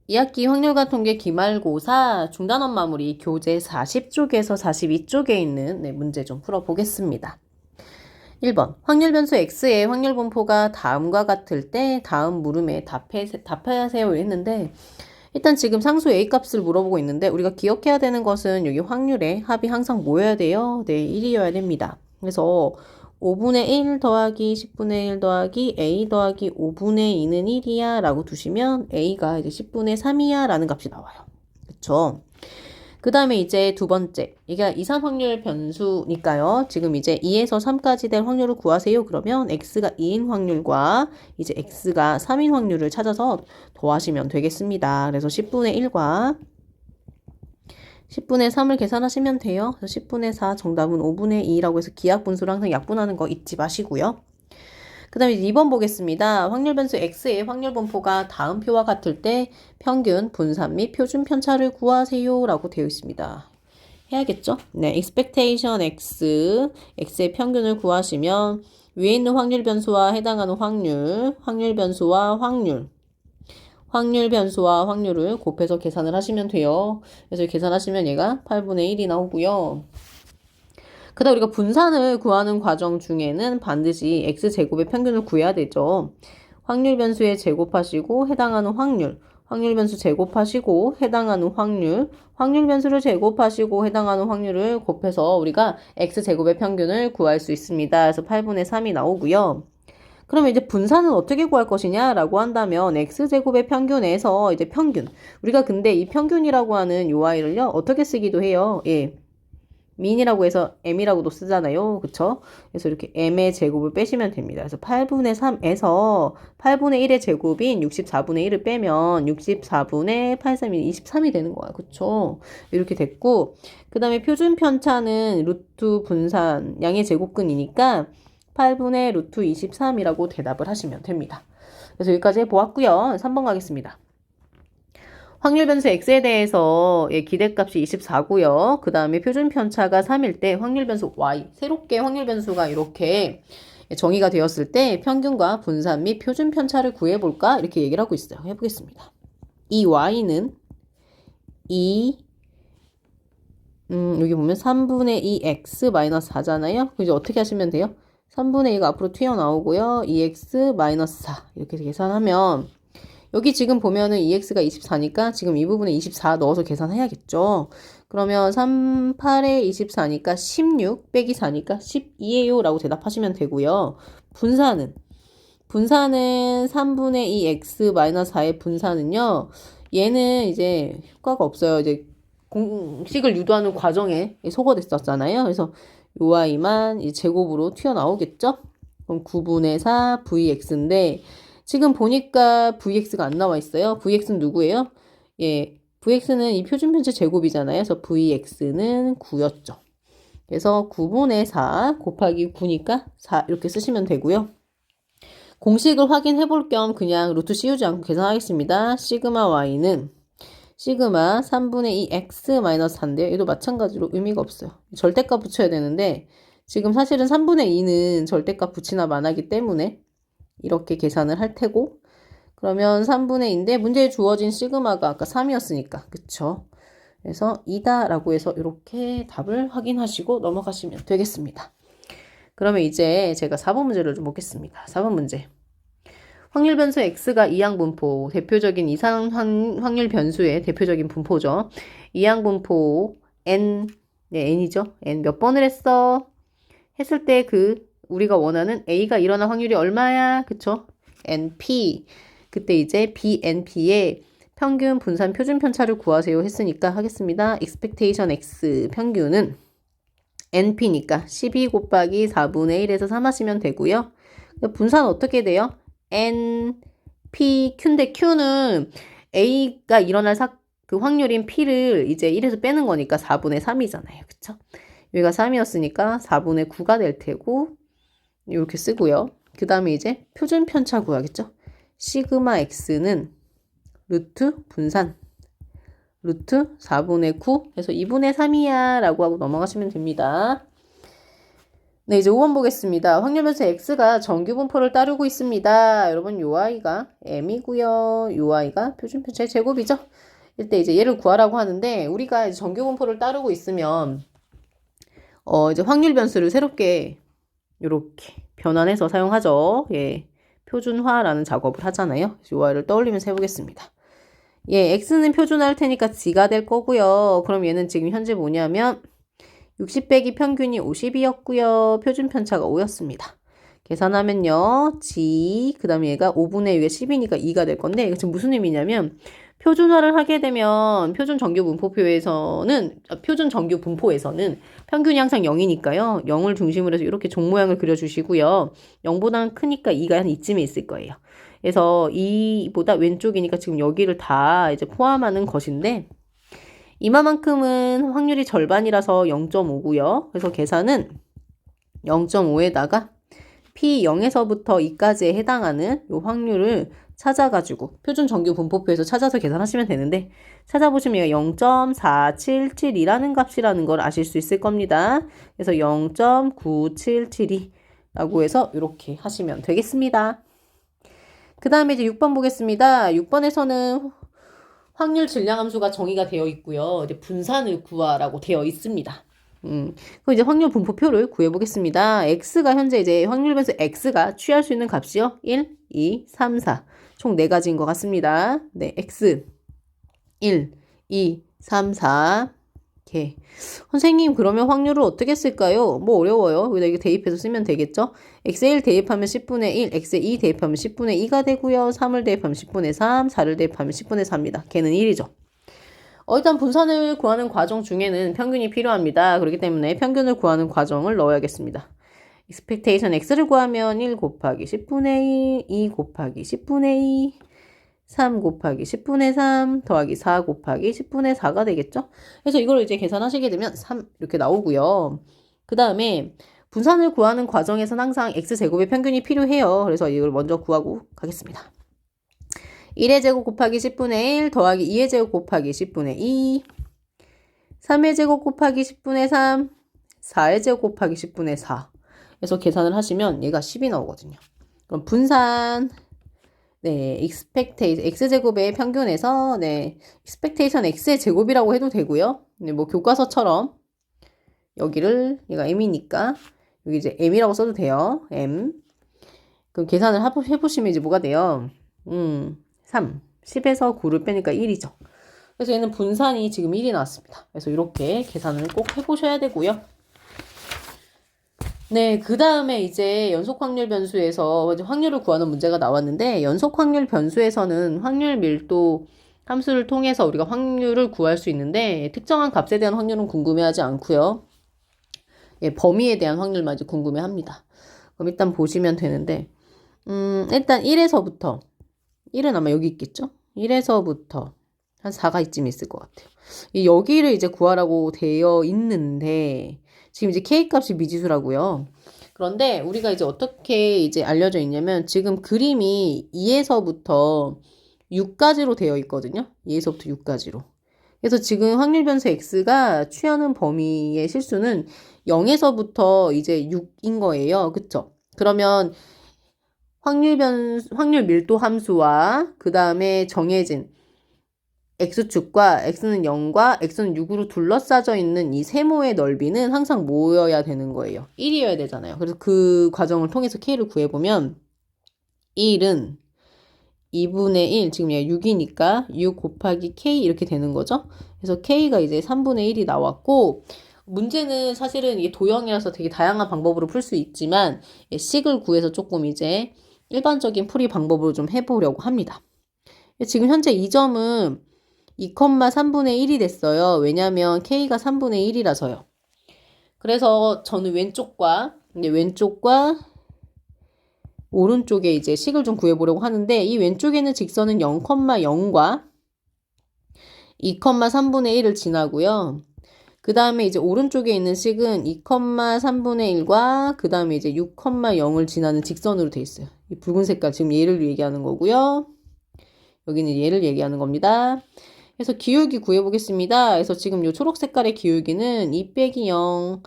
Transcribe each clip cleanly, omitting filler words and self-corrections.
2학기 확률과 통계 기말고사 중단원 마무리 교재 40쪽에서 42쪽에 있는 문제 좀 풀어보겠습니다. 1번 확률변수 x의 확률 분포가 다음과 같을 때 다음 물음에 답하세요 했는데 일단 지금 상수 a 값을 물어보고 있는데 우리가 기억해야 되는 것은 여기 확률의 합이 항상 뭐여야 돼요? 네, 1이어야 됩니다. 그래서 5분의 1 더하기 10분의 1 더하기 a 더하기 5분의 2는 1이야 라고 두시면 a가 이제 10분의 3이야 라는 값이 나와요. 그쵸? 그 다음에 이제 두 번째, 이게 이산 확률 변수니까요. 지금 이제 2에서 3까지 될 확률을 구하세요. 그러면 x가 2인 확률과 이제 x가 3인 확률을 찾아서 더하시면 되겠습니다. 그래서 10분의 1과 10분의 3을 계산하시면 돼요. 그래서 10분의 4 정답은 5분의 2라고 해서 기하분수를 항상 약분하는 거 잊지 마시고요. 그 다음에 2번 보겠습니다. 확률 변수 x의 확률 분포가 다음 표와 같을 때 평균, 분산 및 표준 편차를 구하세요 라고 되어 있습니다. 해야겠죠? 네, expectation x, x의 평균을 구하시면 위에 있는 확률 변수와 해당하는 확률 변수와 확률 변수와 확률을 곱해서 계산을 하시면 돼요. 그래서 계산하시면 얘가 8분의 1이 나오고요. 그 다음 우리가 분산을 구하는 과정 중에는 반드시 x제곱의 평균을 구해야 되죠. 확률 변수에 제곱하시고 해당하는 확률 변수 제곱하시고 해당하는 확률 변수를 제곱하시고 해당하는 확률을 곱해서 우리가 x제곱의 평균을 구할 수 있습니다. 그래서 8분의 3이 나오고요. 그러면 이제 분산은 어떻게 구할 것이냐라고 한다면 x제곱의 평균에서 이제 평균. 우리가 근데 이 평균이라고 하는 요 아이를요, 어떻게 쓰기도 해요. 예. 민이라고 해서 m이라고도 쓰잖아요. 그쵸? 그래서 이렇게 m의 제곱을 빼시면 됩니다. 그래서 8분의 3에서 8분의 1의 제곱인 64분의 1을 빼면 64분의 8, 3이 23이 되는 거야. 그쵸? 이렇게 됐고, 그 다음에 표준 편차는 루트 분산 양의 제곱근이니까 8분의 루트 23이라고 대답을 하시면 됩니다. 그래서 여기까지 해보았고요. 3번 가겠습니다. 확률 변수 x에 대해서 기대값이 24고요. 그 다음에 표준 편차가 3일 때 확률 변수 y, 새롭게 확률 변수가 이렇게 정의가 되었을 때 평균과 분산 및 표준 편차를 구해볼까? 이렇게 얘기를 하고 있어요. 해보겠습니다. 이 y는 여기 보면 3분의 2x 마이너스 4잖아요. 이제 어떻게 하시면 돼요? 3분의 2가 앞으로 튀어나오고요. 2x 마이너스 4 이렇게 계산하면 여기 지금 보면은 2x가 24니까 지금 이 부분에 24 넣어서 계산해야겠죠. 그러면 3, 8에 24니까 16 빼기 4니까 12예요 라고 대답하시면 되고요. 분산은 3분의 2x 마이너스 4의 분산은요. 얘는 이제 효과가 없어요. 이제 공식을 유도하는 과정에 소거됐었잖아요. 그래서 요 아이만 이 제곱으로 튀어나오겠죠. 그럼 9분의 4 vx인데 지금 보니까 vx가 안 나와 있어요. vx는 누구예요? 예, vx는 이 표준편차 제곱이잖아요. 그래서 vx는 9였죠. 그래서 9분의 4 곱하기 9니까 4 이렇게 쓰시면 되고요. 공식을 확인해 볼 겸 그냥 루트 씌우지 않고 계산하겠습니다. 시그마 y는 시그마 3분의 2 x 마이너스 4인데요. 얘도 마찬가지로 의미가 없어요. 절대값 붙여야 되는데 지금 사실은 3분의 2는 절대값 붙이나 마나기 때문에 이렇게 계산을 할 테고 그러면 3분의 2인데 문제에 주어진 시그마가 아까 3이었으니까 그쵸? 그래서 2다 라고 해서 이렇게 답을 확인하시고 넘어가시면 되겠습니다. 그러면 이제 제가 4번 문제를 좀 보겠습니다. 4번 문제. 확률 변수 x가 이항 분포, 대표적인 이상 확률 변수의 대표적인 분포죠. 이항 분포 n, 네, n이죠. n 몇 번을 했어? 했을 때 우리가 원하는 a가 일어날 확률이 얼마야? 그쵸? np. 그때 이제 bnp의 평균 분산 표준 편차를 구하세요 했으니까 하겠습니다. expectation x 평균은 np니까 12 곱하기 4분의 1에서 3 하시면 되고요. 분산 어떻게 돼요? np q인데 q는 a가 일어날 그 확률인 p를 이제 1에서 빼는 거니까 4분의 3이잖아요. 그쵸? 여기가 3이었으니까 4분의 9가 될 테고 이렇게 쓰고요. 그 다음에 이제 표준 편차 구하겠죠. 시그마 x는 루트 분산 루트 4분의 9 해서 2분의 3이야 라고 하고 넘어가시면 됩니다. 네, 이제 5번 보겠습니다. 확률 변수 x가 정규 분포를 따르고 있습니다. 여러분, 요 아이가 m이고요. 요 아이가 표준 편차의 제곱이죠. 이때 이제 얘를 구하라고 하는데 우리가 이제 정규 분포를 따르고 있으면 이제 확률 변수를 새롭게 요렇게 변환해서 사용하죠. 예. 표준화라는 작업을 하잖아요. 요 아이를 떠올리면서 해보겠습니다. 예, x는 표준화할 테니까 g가 될 거고요. 그럼 얘는 지금 현재 뭐냐면 60 빼기 평균이 50이었고요. 표준 편차가 5였습니다. 계산하면요. g 그 다음에 얘가 5분의 2에 10이니까 2가 될 건데 이거 지금 무슨 의미냐면 표준화를 하게 되면 표준 정규 분포에서는 평균이 항상 0이니까요. 0을 중심으로 해서 이렇게 종 모양을 그려주시고요. 0보다는 크니까 2가 한 이쯤에 있을 거예요. 그래서 2보다 왼쪽이니까 지금 여기를 다 이제 포함하는 것인데 이마만큼은 확률이 절반이라서 0.5고요. 그래서 계산은 0.5에다가 P0에서부터 2까지에 해당하는 요 확률을 찾아가지고 표준 정규 분포표에서 찾아서 계산하시면 되는데 찾아보시면 0.4772라는 값이라는 걸 아실 수 있을 겁니다. 그래서 0.9772라고 해서 이렇게 하시면 되겠습니다. 그 다음에 이제 6번 보겠습니다. 6번에서는 확률 질량함수가 정의가 되어 있고요. 이제 분산을 구하라고 되어 있습니다. 그럼 이제 확률 분포표를 구해보겠습니다. x가 현재 이제 확률 변수 x가 취할 수 있는 값이요. 1, 2, 3, 4. 총 4가지인 것 같습니다. 네, x 1, 2, 3, 4. 이렇게. 선생님, 그러면 확률을 어떻게 쓸까요? 뭐 어려워요. 여기다 이게 대입해서 쓰면 되겠죠? x에 1 대입하면 10분의 1, x에 2 대입하면 10분의 2가 되고요. 3을 대입하면 10분의 3, 4를 대입하면 10분의 4입니다. 걔는 1이죠. 일단 분산을 구하는 과정 중에는 평균이 필요합니다. 그렇기 때문에 평균을 구하는 과정을 넣어야겠습니다. expectation x를 구하면 1 곱하기 10분의 1, 2 곱하기 10분의 2, 3 곱하기 10분의 3 더하기 4 곱하기 10분의 4가 되겠죠? 그래서 이걸 이제 계산하시게 되면 3 이렇게 나오고요. 그 다음에 분산을 구하는 과정에서는 항상 x제곱의 평균이 필요해요. 그래서 이걸 먼저 구하고 가겠습니다. 1의 제곱 곱하기 10분의 1 더하기 2의 제곱 곱하기 10분의 2 3의 제곱 곱하기 10분의 3 4의 제곱 곱하기 10분의 4 그래서 계산을 하시면 얘가 10이 나오거든요. 그럼 분산 expectation x제곱의 평균에서 expectation x의 제곱이라고 해도 되고요. 뭐 교과서처럼 여기를 얘가 m이니까 여기 이제 m이라고 써도 돼요. m. 그럼 계산을 해보시면 이제 뭐가 돼요? 3. 10에서 9를 빼니까 1이죠. 그래서 얘는 분산이 지금 1이 나왔습니다. 그래서 이렇게 계산을 꼭 해보셔야 되고요. 네, 그 다음에 이제 연속 확률 변수에서 확률을 구하는 문제가 나왔는데 연속 확률 변수에서는 확률 밀도 함수를 통해서 우리가 확률을 구할 수 있는데 특정한 값에 대한 확률은 궁금해하지 않고요. 예, 범위에 대한 확률만 이제 궁금해합니다. 그럼 일단 보시면 되는데 일단 1에서부터 1은 아마 여기 있겠죠? 1에서부터 한 4가 이쯤 있을 것 같아요. 여기를 이제 구하라고 되어 있는데 지금 이제 K값이 미지수라고요. 그런데 우리가 이제 어떻게 이제 알려져 있냐면 지금 그림이 2에서부터 6까지로 되어 있거든요. 2에서부터 6까지로. 그래서 지금 확률 변수 X가 취하는 범위의 실수는 0에서부터 이제 6인 거예요. 그쵸? 그러면 확률 밀도 함수와 그 다음에 정해진 x축과 x는 0과 x는 6으로 둘러싸져 있는 이 세모의 넓이는 항상 뭐여야 되는 거예요? 1이어야 되잖아요. 그래서 그 과정을 통해서 k를 구해보면 1은 2분의 1, 지금 얘가 6이니까 6 곱하기 k 이렇게 되는 거죠. 그래서 k가 이제 3분의 1이 나왔고 문제는 사실은 이게 도형이라서 되게 다양한 방법으로 풀 수 있지만 식을 구해서 조금 이제 일반적인 풀이 방법으로 좀 해보려고 합니다. 지금 현재 이 점은 2,3분의 1이 됐어요. 왜냐하면 k가 3분의 1이라서요. 그래서 저는 왼쪽과 오른쪽에 이제 식을 좀 구해보려고 하는데 이 왼쪽에는 직선은 0,0과 2,3분의 1을 지나고요. 그 다음에 이제 오른쪽에 있는 식은 2,3분의 1과 그 다음에 이제 6,0을 지나는 직선으로 돼 있어요. 이 붉은 색깔 지금 얘를 얘기하는 거고요. 여기는 얘를 얘기하는 겁니다. 그래서 기울기 구해보겠습니다. 그래서 지금 요 초록 색깔의 기울기는 2 빼기 0,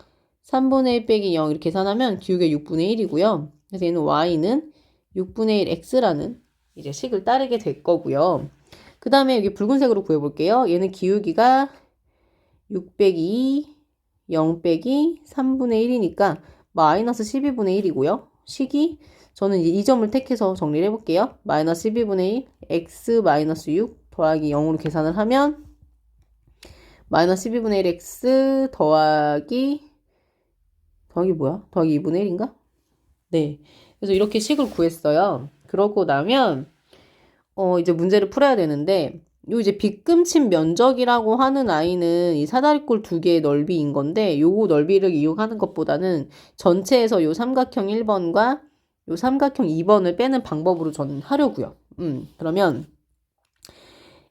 3분의 1 빼기 0 이렇게 계산하면 기울기가 6분의 1이고요. 그래서 얘는 y는 6분의 1 x라는 이제 식을 따르게 될 거고요. 그 다음에 여기 붉은색으로 구해볼게요. 얘는 기울기가 6 빼기 0 빼기 3분의 1이니까 마이너스 12분의 1이고요. 식이 저는 이제 이 점을 택해서 정리를 해볼게요. 마이너스 12분의 1 x 마이너스 6 더하기 0으로 계산을 하면 마이너스 12분의 1 x 더하기 뭐야? 더하기 2분의 1인가? 네. 그래서 이렇게 식을 구했어요. 그러고 나면 이제 문제를 풀어야 되는데 요 이제 빗금친 면적이라고 하는 아이는 이 사다리꼴 두 개의 넓이인 건데 요거 넓이를 이용하는 것보다는 전체에서 요 삼각형 1번과 요 삼각형 2번을 빼는 방법으로 저는 하려고요. 그러면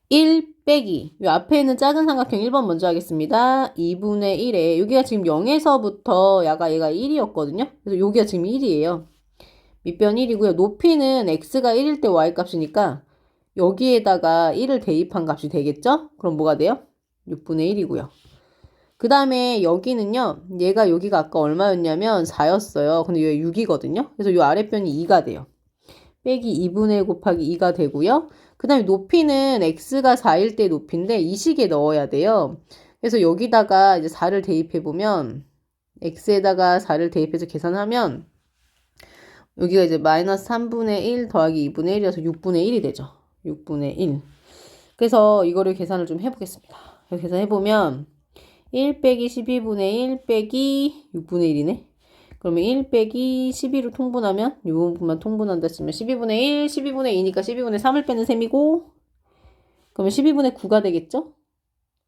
1 빼기 요 앞에 있는 작은 삼각형 1번 먼저 하겠습니다. 2분의 1에 여기가 지금 0에서부터 얘가 1이었거든요. 그래서 여기가 지금 1이에요. 밑변 1이고요. 높이는 x가 1일 때 y 값이니까 여기에다가 1을 대입한 값이 되겠죠? 그럼 뭐가 돼요? 6분의 1이고요. 그 다음에 여기는요. 얘가 여기가 아까 얼마였냐면 4였어요. 근데 여기 6이거든요. 그래서 요 아랫변이 2가 돼요. 빼기 2분의 1 곱하기 2가 되고요. 그 다음에 높이는 x가 4일 때 높이인데 이 식에 넣어야 돼요. 그래서 여기다가 이제 4를 대입해보면 x에다가 4를 대입해서 계산하면 여기가 이제 마이너스 3분의 1 더하기 2분의 1이어서 6분의 1이 되죠. 6분의 1. 그래서 이거를 계산을 좀 해보겠습니다. 계산해보면 1 빼기 12분의 1 빼기 6분의 1이네. 그러면 1 빼기 12로 통분하면 이 부분만 통분한다 치면 12분의 1, 12분의 2니까 12분의 3을 빼는 셈이고 그러면 12분의 9가 되겠죠?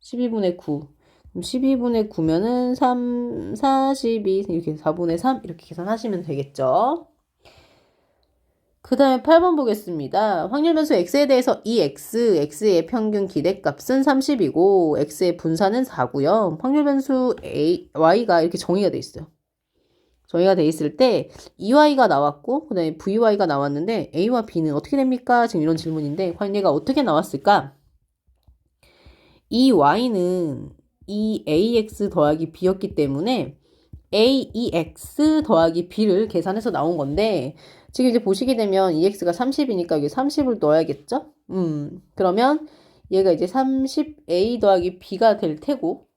12분의 9. 그럼 12분의 9면은 3, 42 이렇게 4분의 3 이렇게 계산하시면 되겠죠? 그 다음에 8번 보겠습니다. 확률변수 x에 대해서 이 x의 평균 기대값은 30이고 x의 분산은 4고요. 확률변수 y가 이렇게 정의가 돼 있어요. 정의가 돼 있을 때 EY가 나왔고 그 다음에 VY가 나왔는데 A와 B는 어떻게 됩니까? 지금 이런 질문인데 과연 얘가 어떻게 나왔을까? 이 Y는 이 AX 더하기 B였기 때문에 AEX 더하기 B를 계산해서 나온 건데 지금 이제 보시게 되면 EX가 30이니까 여기 30을 넣어야겠죠? 그러면 얘가 이제 30A 더하기 B가 될 테고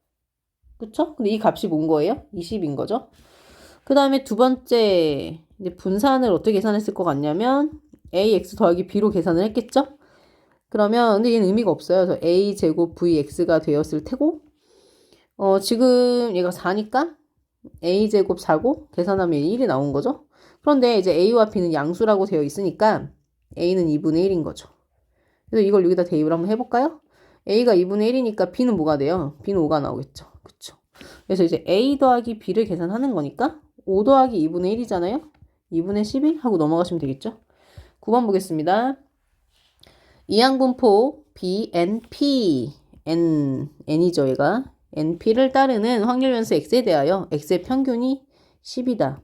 그쵸? 근데 이 값이 뭔 거예요? 20인 거죠? 그 다음에 두 번째 이제 분산을 어떻게 계산했을 것 같냐면 AX 더하기 B로 계산을 했겠죠? 그러면 근데 얘는 의미가 없어요. 그래서 A 제곱 VX가 되었을 테고 지금 얘가 4니까 A 제곱 4고 계산하면 1이 나온 거죠. 그런데 이제 A와 B는 양수라고 되어 있으니까 A는 2분의 1인 거죠. 그래서 이걸 여기다 대입을 한번 해볼까요? A가 2분의 1이니까 B는 뭐가 돼요? B는 5가 나오겠죠. 그쵸? 그래서 이제 A 더하기 B를 계산하는 거니까 5 더하기 2분의 1이잖아요. 2분의 11 하고 넘어가시면 되겠죠. 9번 보겠습니다. 이항분포 B, N, P, N이죠 얘가. NP를 따르는 확률변수 X에 대하여 X의 평균이 10이다.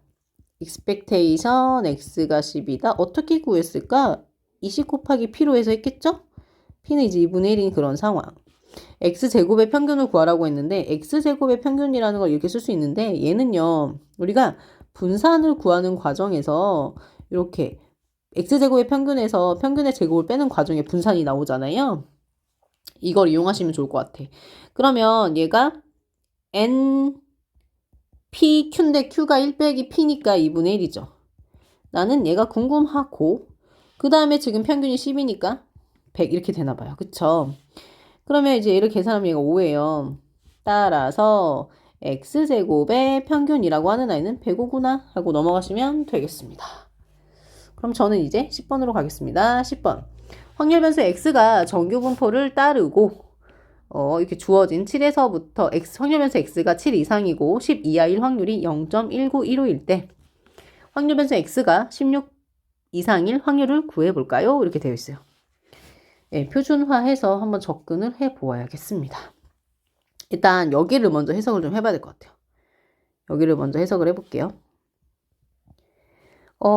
expectation X가 10이다. 어떻게 구했을까? 20 곱하기 P로 해서 했겠죠? P는 이제 2분의 1인 그런 상황. X제곱의 평균을 구하라고 했는데 X제곱의 평균이라는 걸 이렇게 쓸 수 있는데 얘는요. 우리가 분산을 구하는 과정에서 이렇게 X제곱의 평균에서 평균의 제곱을 빼는 과정에 분산이 나오잖아요. 이걸 이용하시면 좋을 것 같아. 그러면 얘가 N, P, Q인데 Q가 1 빼기 P니까 2분의 1이죠. 나는 얘가 궁금하고 그 다음에 지금 평균이 10이니까 100 이렇게 되나 봐요. 그쵸? 그러면 이제 얘를 계산하면 얘가 5예요. 따라서 X제곱의 평균이라고 하는 아이는 105구나 하고 넘어가시면 되겠습니다. 그럼 저는 이제 10번으로 가겠습니다. 10번. 확률변수 X가 정규분포를 따르고 이렇게 주어진 7에서부터 확률변수 X가 7 이상이고 10 이하일 확률이 0.1915일 때 확률변수 X가 16 이상일 확률을 구해볼까요? 이렇게 되어 있어요. 네, 표준화해서 한번 접근을 해보아야겠습니다. 일단 여기를 먼저 해석을 좀 해봐야 될 것 같아요. 여기를 먼저 해석을 해볼게요.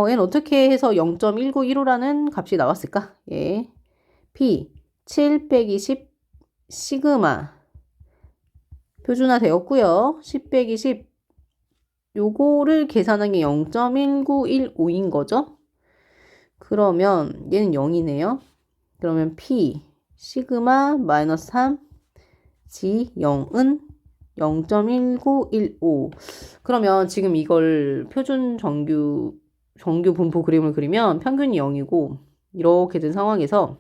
얘는 어떻게 해서 0.1915라는 값이 나왔을까? 예. P 7 빼기 10 시그마 표준화 되었고요. 10 빼기 10 요거를 계산한 게 0.1915인 거죠? 그러면 얘는 0이네요. 그러면 P 시그마 마이너스 3 G 0은 0.1915. 그러면 지금 이걸 표준 정규 분포 그림을 그리면 평균이 0이고 이렇게 된 상황에서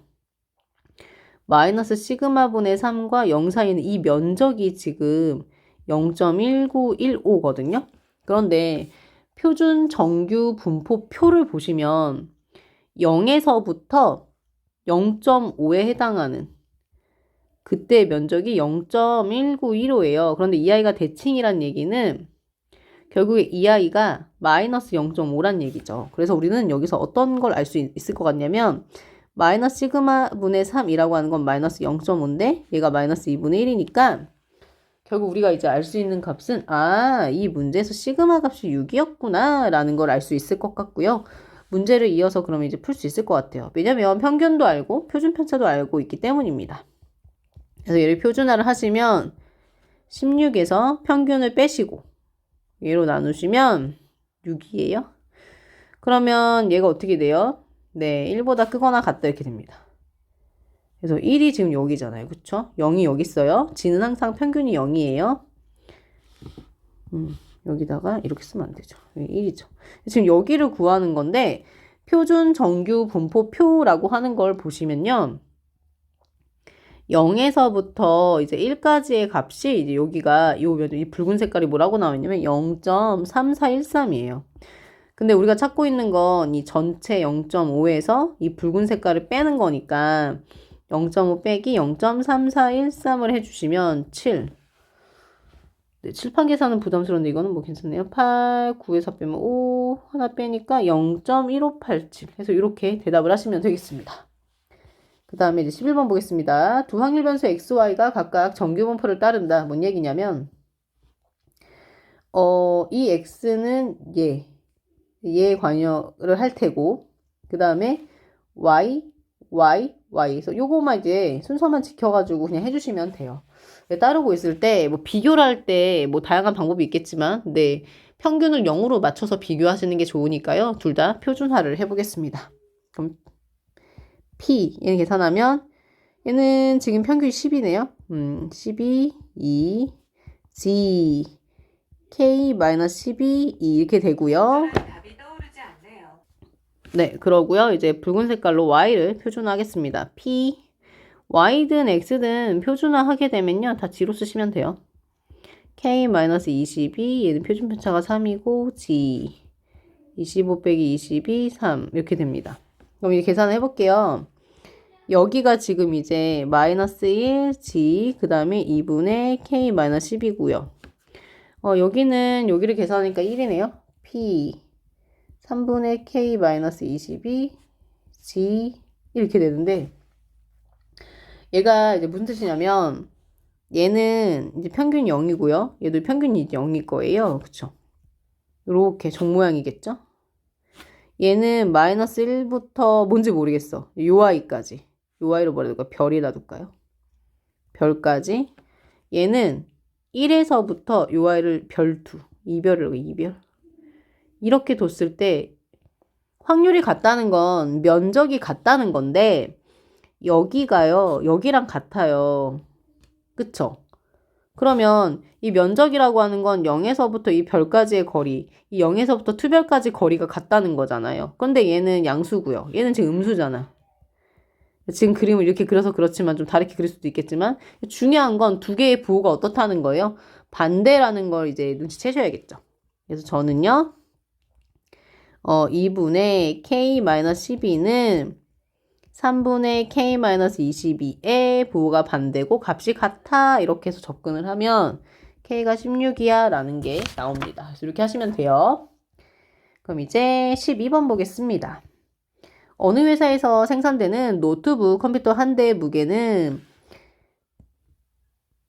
마이너스 시그마분의 3과 0 사이는 이 면적이 지금 0.1915거든요. 그런데 표준 정규 분포표를 보시면 0에서부터 0.5에 해당하는 그때 면적이 0.1915예요. 그런데 이 아이가 대칭이란 얘기는 결국에 이 아이가 마이너스 0.5란 얘기죠. 그래서 우리는 여기서 어떤 걸 알 수 있을 것 같냐면 마이너스 시그마분의 3이라고 하는 건 마이너스 0.5인데 얘가 마이너스 2분의 1이니까 결국 우리가 이제 알 수 있는 값은 이 문제에서 시그마 값이 6이었구나 라는 걸 알 수 있을 것 같고요. 문제를 이어서 그러면 이제 풀 수 있을 것 같아요. 왜냐면 평균도 알고 표준 편차도 알고 있기 때문입니다. 그래서 얘를 표준화를 하시면 16에서 평균을 빼시고 얘로 나누시면 6이에요. 그러면 얘가 어떻게 돼요? 네, 1보다 크거나 같다 이렇게 됩니다. 그래서 1이 지금 여기잖아요. 그쵸? 0이 여기 있어요. G는 항상 평균이 0이에요. 여기다가 이렇게 쓰면 안 되죠. 1이죠. 지금 여기를 구하는 건데 표준 정규 분포표라고 하는 걸 보시면요. 0에서부터 이제 1까지의 값이 이제 여기가 이 붉은 색깔이 뭐라고 나와있냐면 0.3413이에요. 근데 우리가 찾고 있는 건 이 전체 0.5에서 이 붉은 색깔을 빼는 거니까 0.5 빼기 0.3413을 해주시면 7. 네, 칠판 계산은 부담스러운데 이거는 뭐 괜찮네요. 8, 9에서 빼면 5, 하나 빼니까 0.1587 해서 이렇게 대답을 하시면 되겠습니다. 그 다음에 이제 11번 보겠습니다. 두 확률 변수 x, y가 각각 정규 분포를 따른다. 뭔 얘기냐면 이 x는 얘에 관여를 할 테고 그 다음에 y, y, y 그래서 요거만 이제 순서만 지켜가지고 그냥 해주시면 돼요. 따르고 있을 때 뭐 비교를 할 때 뭐 다양한 방법이 있겠지만 네, 평균을 0으로 맞춰서 비교하시는 게 좋으니까요. 둘 다 표준화를 해보겠습니다. 그럼 P 얘는 계산하면 얘는 지금 평균이 10이네요. 12, 2, G, K-12, 2 이렇게 되고요. 네, 그러고요. 이제 붉은 색깔로 Y를 표준화하겠습니다. P, Y든 X든 표준화하게 되면요. 다 G로 쓰시면 돼요. K-22, 얘는 표준 편차가 3이고 G, 25 빼기 22, 3 이렇게 됩니다. 그럼 이제 계산을 해볼게요. 여기가 지금 이제 마이너스 1, G, 그 다음에 2분의 K-10이고요. 여기는 여기를 계산하니까 1이네요. P, 3분의 K-22, G 이렇게 되는데 얘가 이제 무슨 뜻이냐면 얘는 이제 평균이 0이고요. 얘도 평균이 0일 거예요. 그쵸? 이렇게 정 모양이겠죠? 얘는 마이너스 1부터 뭔지 모르겠어. 요 아이까지. 요 아이로 뭐라 해둘까? 별이라 둘까요? 별까지. 얘는 1에서부터 요 아이를 별2. 이별. 이렇게 뒀을 때 확률이 같다는 건 면적이 같다는 건데 여기가요. 여기랑 같아요. 그쵸? 그러면 이 면적이라고 하는 건 0에서부터 이 별까지의 거리, 이 0에서부터 투별까지 거리가 같다는 거잖아요. 그런데 얘는 양수고요. 얘는 지금 음수잖아. 지금 그림을 이렇게 그려서 그렇지만 좀 다르게 그릴 수도 있겠지만 중요한 건 두 개의 부호가 어떻다는 거예요. 반대라는 걸 이제 눈치채셔야겠죠. 그래서 저는요. 2분의 K-12는 3분의 K-22의 부호가 반대고 값이 같아 이렇게 해서 접근을 하면 K가 16이야 라는 게 나옵니다. 그래서 이렇게 하시면 돼요. 그럼 이제 12번 보겠습니다. 어느 회사에서 생산되는 노트북 컴퓨터 한 대의 무게는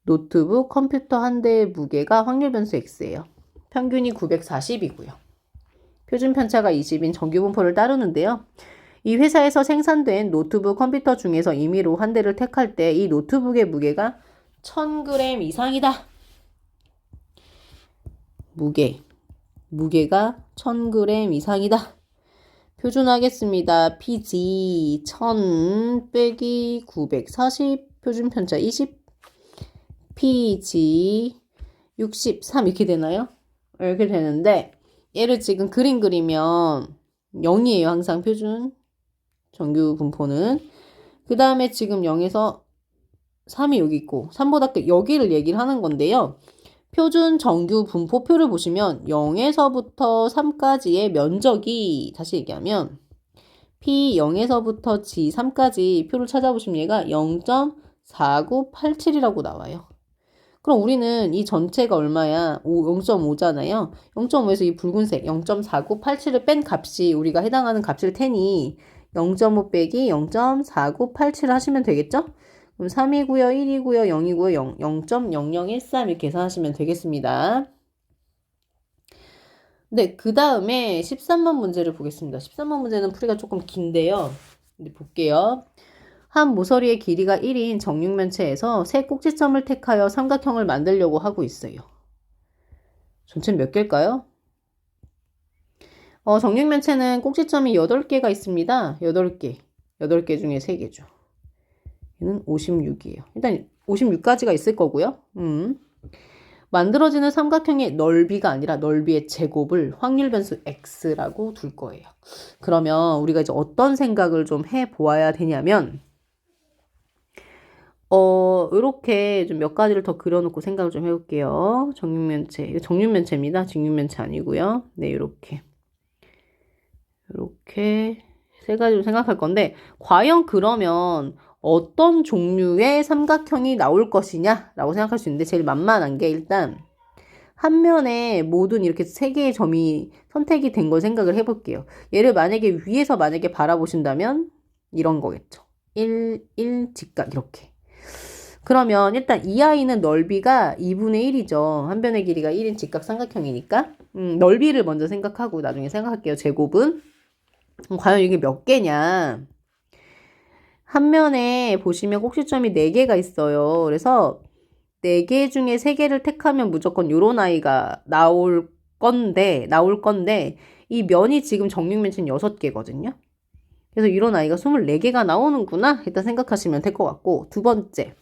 노트북 컴퓨터 한 대의 무게가 확률 변수 X예요. 평균이 940이고요. 표준 편차가 20인 정규 분포를 따르는데요. 이 회사에서 생산된 노트북 컴퓨터 중에서 임의로 한 대를 택할 때 이 노트북의 무게가 1000g 이상이다. 무게 무게가 1000g 이상이다. 표준하겠습니다. PG 1000 빼기 940 표준 편차 20 PG 63 이렇게 되나요? 이렇게 되는데 얘를 지금 그림 그리면 0이에요. 항상 표준 정규 분포는. 그 다음에 지금 0에서 3이 여기 있고 3보다 여기를 얘기를 하는 건데요. 표준 정규 분포표를 보시면 0에서부터 3까지의 면적이 다시 얘기하면 P 0에서부터 G 3까지 표를 찾아보시면 얘가 0.4987이라고 나와요. 그럼 우리는 이 전체가 얼마야? 0.5잖아요. 0.5에서 이 붉은색 0.4987을 뺀 값이 우리가 해당하는 값일 테니 0.5 빼기 0.4987을 하시면 되겠죠? 그럼 3이고요, 1이고요, 0이고요, 0.0013 이렇게 계산하시면 되겠습니다. 네, 그 다음에 13번 문제를 보겠습니다. 13번 문제는 풀이가 조금 긴데요. 볼게요. 한 모서리의 길이가 1인 정육면체에서 세 꼭지점을 택하여 삼각형을 만들려고 하고 있어요. 전체는 몇 개일까요? 정육면체는 꼭지점이 8개가 있습니다. 8개. 8개 중에 3개죠. 얘는 56이에요. 일단 56까지가 있을 거고요. 만들어지는 삼각형의 넓이가 아니라 넓이의 제곱을 확률 변수 x라고 둘 거예요. 그러면 우리가 이제 어떤 생각을 좀 해보아야 되냐면 이렇게 좀 몇 가지를 더 그려놓고 생각을 좀 해볼게요. 정육면체, 이거 정육면체입니다. 직육면체 아니고요. 네, 이렇게 세 가지로 생각할 건데 과연 그러면 어떤 종류의 삼각형이 나올 것이냐라고 생각할 수 있는데 제일 만만한 게 일단 한 면에 모든 이렇게 세 개의 점이 선택이 된 걸 생각을 해볼게요. 얘를 만약에 위에서 만약에 바라보신다면 이런 거겠죠. 1, 1 직각 이렇게. 그러면 일단 이 아이는 넓이가 2분의 1이죠. 한 변의 길이가 1인 직각 삼각형이니까 넓이를 먼저 생각하고 나중에 생각할게요. 제곱은 과연 이게 몇 개냐. 한 면에 보시면 꼭지점이 4개가 있어요. 그래서 4개 중에 3개를 택하면 무조건 요런 아이가 나올 건데 이 면이 지금 정육면체는 6개거든요. 그래서 이런 아이가 24개가 나오는구나 일단 생각하시면 될 것 같고 두 번째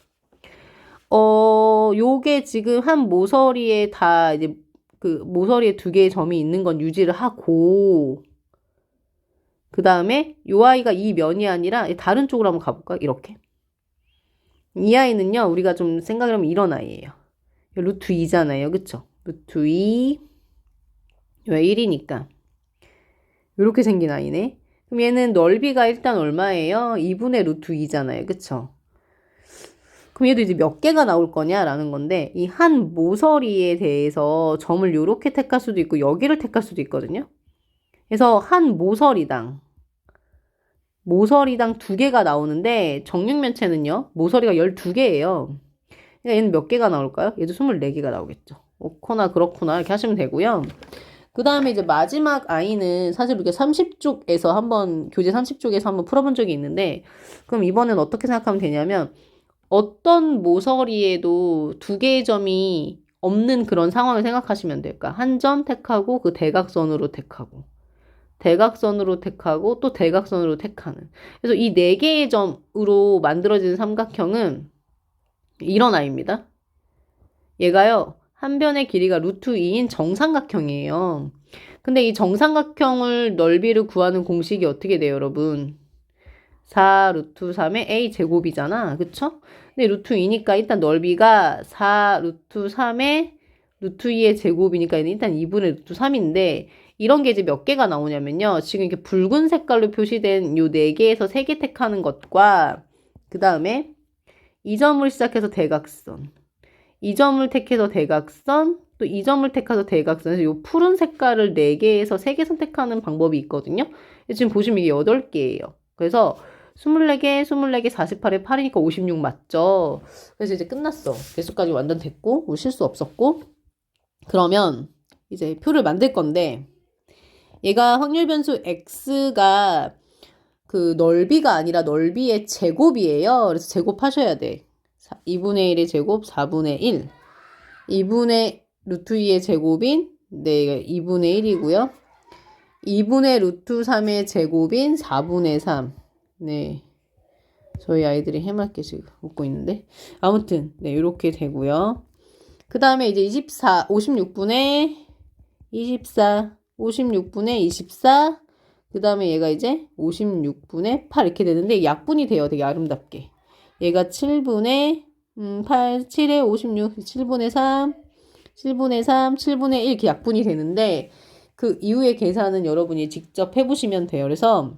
요게 지금 한 모서리에 다 이제 그 모서리에 2개의 점이 있는 건 유지를 하고 그 다음에 요 아이가 이 면이 아니라 다른 쪽으로 한번 가볼까? 이렇게. 이 아이는요, 우리가 좀 생각을 하면 이런 아이예요. 루트 2잖아요. 그쵸? 루트 2, 왜 1이니까. 이렇게 생긴 아이네. 그럼 얘는 넓이가 일단 얼마예요? 2분의 루트 2잖아요. 그쵸? 그럼 얘도 이제 몇 개가 나올 거냐라는 건데, 이 한 모서리에 대해서 점을 요렇게 택할 수도 있고, 여기를 택할 수도 있거든요. 그래서 한 모서리당 2개가 나오는데 정육면체는요. 모서리가 12개예요. 그러니까 얘는 몇 개가 나올까요? 얘도 24개가 나오겠죠. 어코나 그렇구나 이렇게 하시면 되고요. 그 다음에 이제 마지막 아이는 사실 우리가 30쪽에서 한번 교재 30쪽에서 한번 풀어본 적이 있는데 그럼 이번엔 어떻게 생각하면 되냐면 어떤 모서리에도 2개의 점이 없는 그런 상황을 생각하시면 될까? 한 점 택하고 그 대각선으로 택하고 대각선으로 택하고 또 대각선으로 택하는. 그래서 이 4개의 점으로 만들어지는 삼각형은 이런 아이입니다. 얘가요. 한 변의 길이가 루트 2인 정삼각형이에요. 근데 이 정삼각형을 넓이를 구하는 공식이 어떻게 돼요, 여러분? 4 루트 3의 a 제곱이잖아. 그쵸? 근데 루트 2니까 일단 넓이가 4 루트 3의 루트 2의 제곱이니까 일단 2분의 루트 3인데 이런 게 이제 몇 개가 나오냐면요. 지금 이렇게 붉은 색깔로 표시된 요 4개에서 3개 택하는 것과 그 다음에 이 점을 시작해서 대각선 이 점을 택해서 대각선 또 이 점을 택해서 대각선 그래서 요 푸른 색깔을 4개에서 3개 선택하는 방법이 있거든요. 지금 보시면 이게 8개예요. 그래서 24개, 24개, 48에 8이니까 56 맞죠? 그래서 이제 끝났어. 개수까지 완전 됐고, 뭐 실수 없었고. 그러면 이제 표를 만들 건데, 얘가 확률 변수 x가 그 넓이가 아니라 넓이의 제곱이에요. 그래서 제곱하셔야 돼. 2분의 1의 제곱, 4분의 1. 2분의 루트 2의 제곱인 네, 2분의 1이고요. 2분의 루트 3의 제곱인 4분의 3. 네. 저희 아이들이 해맑게 지금 웃고 있는데. 아무튼, 네, 이렇게 되고요. 그 다음에 이제 56분의 24, 56분의 24, 그 다음에 얘가 이제 56분의 8 이렇게 되는데 약분이 돼요. 되게 아름답게. 얘가 7분의 8, 7에 56, 7분의 3, 7분의 3, 7분의 1 이렇게 약분이 되는데 그 이후의 계산은 여러분이 직접 해보시면 돼요. 그래서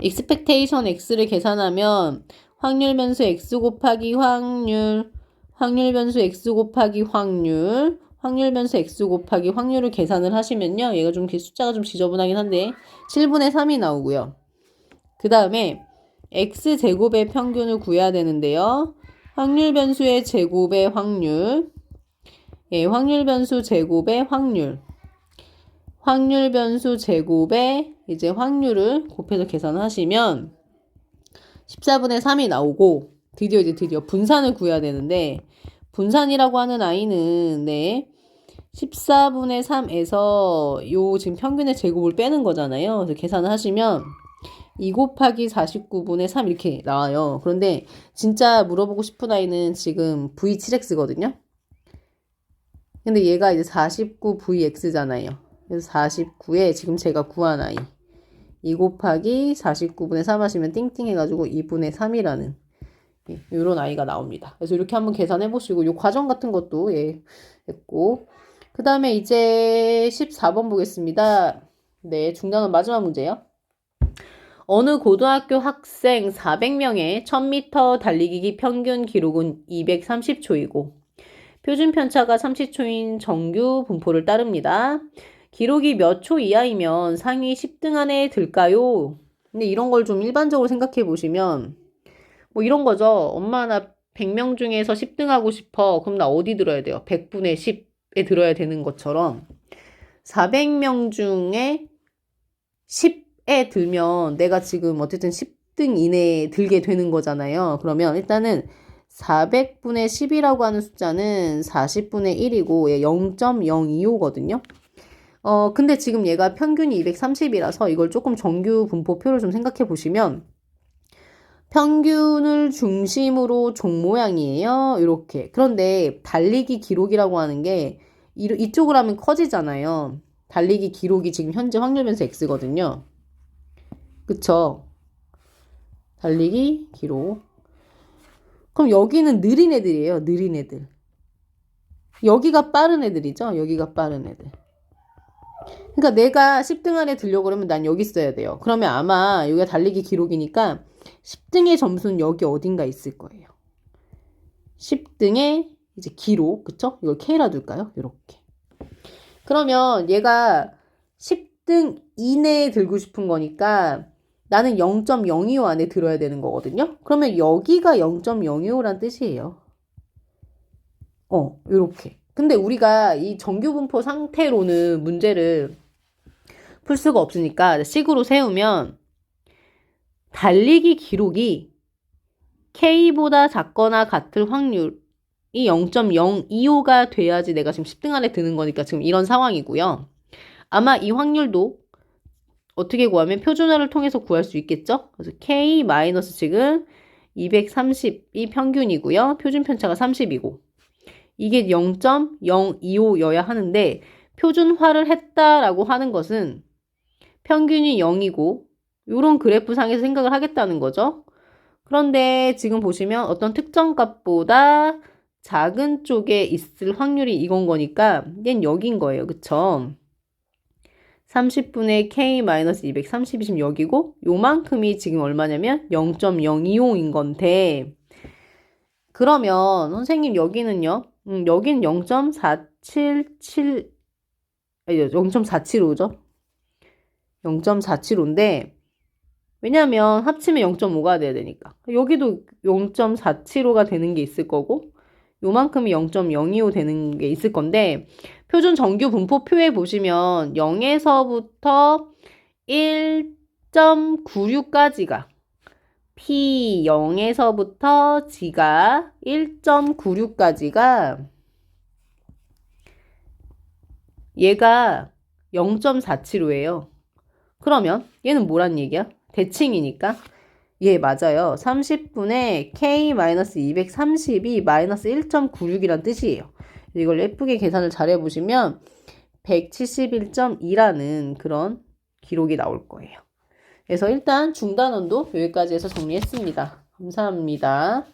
expectation x를 계산하면 확률 변수 x 곱하기 확률 변수 x 곱하기 확률 변수 x 곱하기 확률을 계산을 하시면요. 얘가 좀 숫자가 좀 지저분하긴 한데 7분의 3이 나오고요. 그 다음에 x제곱의 평균을 구해야 되는데요. 확률 변수의 제곱의 확률, 예, 확률 변수 제곱의 확률 변수 제곱의 이제 확률을 곱해서 계산하시면 14분의 3이 나오고 드디어 분산을 구해야 되는데 분산이라고 하는 아이는 네 14분의 3에서 요 지금 평균의 제곱을 빼는 거잖아요. 그래서 계산을 하시면 2 곱하기 49분의 3 이렇게 나와요. 그런데 진짜 물어보고 싶은 아이는 지금 V7X거든요. 근데 얘가 이제 49VX잖아요. 그래서 49에 지금 제가 구한 아이 2 곱하기 49분의 3 하시면 띵띵 해가지고 2분의 3이라는 예, 이런 아이가 나옵니다. 그래서 이렇게 한번 계산해 보시고 요 과정 같은 것도 예, 했고 그 다음에 이제 14번 보겠습니다. 네, 중간은 마지막 문제요. 어느 고등학교 학생 400명의 1000m 달리기 평균 기록은 230초이고 표준 편차가 30초인 정규 분포를 따릅니다. 기록이 몇 초 이하이면 상위 10등 안에 들까요? 근데 이런 걸 좀 일반적으로 생각해 보시면 뭐 이런 거죠. 엄마 나 100명 중에서 10등 하고 싶어. 그럼 나 어디 들어야 돼요? 100분의 10에 들어야 되는 것처럼 400명 중에 10에 들면 내가 지금 어쨌든 10등 이내에 들게 되는 거잖아요. 그러면 일단은 400분의 10이라고 하는 숫자는 40분의 1이고 0.025거든요. 근데 지금 얘가 평균이 230이라서 이걸 조금 정규 분포표를 좀 생각해 보시면 평균을 중심으로 종 모양이에요. 이렇게. 그런데 달리기 기록이라고 하는 게 이쪽으로 하면 커지잖아요. 달리기 기록이 지금 현재 확률 변수 x거든요. 그쵸? 달리기 기록. 그럼 여기는 느린 애들이에요. 느린 애들. 여기가 빠른 애들이죠. 여기가 빠른 애들. 그러니까 내가 10등 안에 들려고 그러면 난 여기 있어야 돼요. 그러면 아마 여기가 달리기 기록이니까 10등의 점수는 여기 어딘가 있을 거예요. 10등의 이제 기록, 그쵸? 이걸 K라 둘까요? 이렇게. 그러면 얘가 10등 이내에 들고 싶은 거니까 나는 0.025 안에 들어야 되는 거거든요. 그러면 여기가 0.025란 뜻이에요. 이렇게. 근데 우리가 이 정규분포 상태로는 문제를 풀 수가 없으니까 식으로 세우면 달리기 기록이 K보다 작거나 같을 확률이 0.025가 돼야지 내가 지금 10등 안에 드는 거니까 지금 이런 상황이고요. 아마 이 확률도 어떻게 구하면 표준화를 통해서 구할 수 있겠죠? 그래서 K 마이너스 지금 230이 평균이고요. 표준 편차가 30이고 이게 0.025여야 하는데 표준화를 했다라고 하는 것은 평균이 0이고 이런 그래프 상에서 생각을 하겠다는 거죠. 그런데 지금 보시면 어떤 특정 값보다 작은 쪽에 있을 확률이 이건 거니까 얘는 여긴 거예요. 그쵸? 30분의 K-230이 지금 여기고 요만큼이 지금 얼마냐면 0.025인 건데 그러면 선생님 여기는요. 여기는 0.477 아니요. 0.475죠. 0.475인데 왜냐면 합치면 0.5가 돼야 되니까. 여기도 0.475가 되는 게 있을 거고 요만큼이 0.025 되는 게 있을 건데 표준 정규 분포표에 보시면 0에서부터 1.96까지가 P0에서부터 G가 1.96까지가 얘가 0.475예요. 그러면 얘는 뭐란 얘기야? 대칭이니까. 예, 맞아요. 30분의 K-230이 마이너스 1.96이란 뜻이에요. 이걸 예쁘게 계산을 잘 해보시면 171.2라는 그런 기록이 나올 거예요. 그래서 일단 중단원도 여기까지 해서 정리했습니다. 감사합니다.